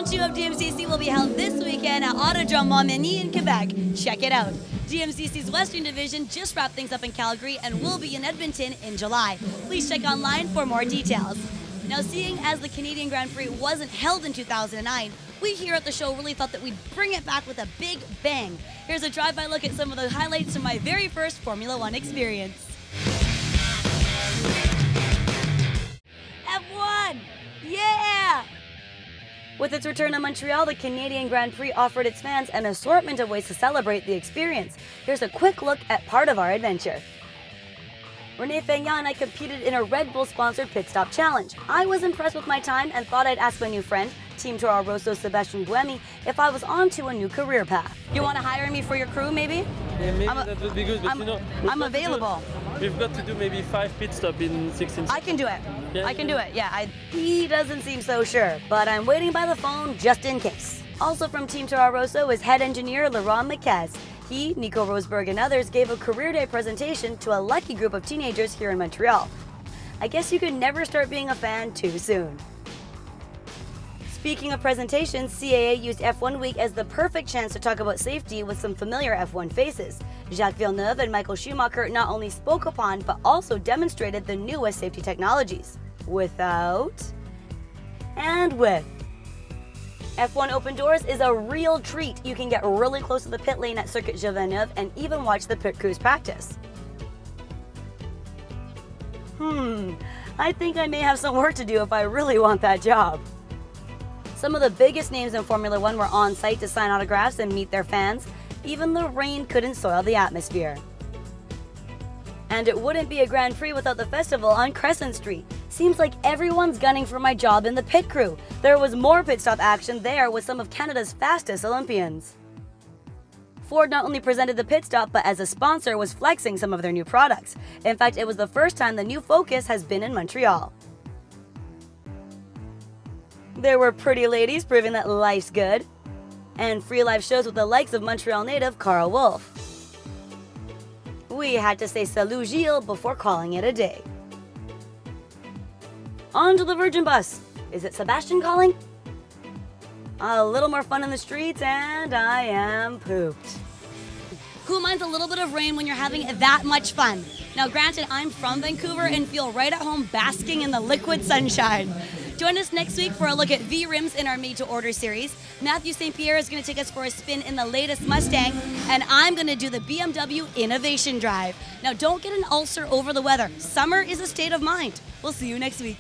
Round 2 of DMCC will be held this weekend at Auto123 in Quebec. Check it out. DMCC's Western Division just wrapped things up in Calgary and will be in Edmonton in July. Please check online for more details. Now, seeing as the Canadian Grand Prix wasn't held in 2009, we here at the show really thought that we'd bring it back with a big bang. Here's a drive-by look at some of the highlights from my very first Formula One experience. F1! Yeah! With its return to Montreal, the Canadian Grand Prix offered its fans an assortment of ways to celebrate the experience. Here's a quick look at part of our adventure. Renee Fagnan and I competed in a Red Bull-sponsored pit stop challenge. I was impressed with my time and thought I'd ask my new friend, Team Toro Rosso Sebastien Buemi, if I was on to a new a path. You want to hire me for your crew, maybe? Yeah, maybe that would be good, but I'm available. We've got to do maybe 5 pit stops in 16 seconds. I can do it. Yeah, I can do it, yeah. He doesn't seem so sure, but I'm waiting by the phone just in case. Also from Team Toro Rosso is head engineer Laurent Miquez. He, Nico Rosberg, and others gave a career day presentation to a lucky group of teenagers here in Montreal. I guess you could never start being a fan too soon. Speaking of presentations, CAA used F1 Week as the perfect chance to talk about safety with some familiar F1 faces. Jacques Villeneuve and Michael Schumacher not only spoke upon, but also demonstrated the newest safety technologies. Without and with. F1 Open Doors is a real treat. You can get really close to the pit lane at Circuit Villeneuve and even watch the pit crews practice. I think I may have some work to do if I really want that job. Some of the biggest names in Formula One were on site to sign autographs and meet their fans. Even the rain couldn't soil the atmosphere. And it wouldn't be a Grand Prix without the festival on Crescent Street. Seems like everyone's gunning for my job in the pit crew. There was more pit stop action there with some of Canada's fastest Olympians. Ford not only presented the pit stop, but as a sponsor was flexing some of their new products. In fact, it was the first time the new Focus has been in Montreal. There were pretty ladies proving that life's good, and free live shows with the likes of Montreal native Carl Wolf. We had to say salut Gilles before calling it a day. On to the Virgin Bus. Is it Sebastien calling? A little more fun in the streets and I am pooped. Who minds a little bit of rain when you're having that much fun? Now granted, I'm from Vancouver and feel right at home basking in the liquid sunshine. Join us next week for a look at V-rims in our made-to-order series. Matthew St. Pierre is going to take us for a spin in the latest Mustang, and I'm going to do the BMW Innovation Drive. Now, don't get an ulcer over the weather. Summer is a state of mind. We'll see you next week.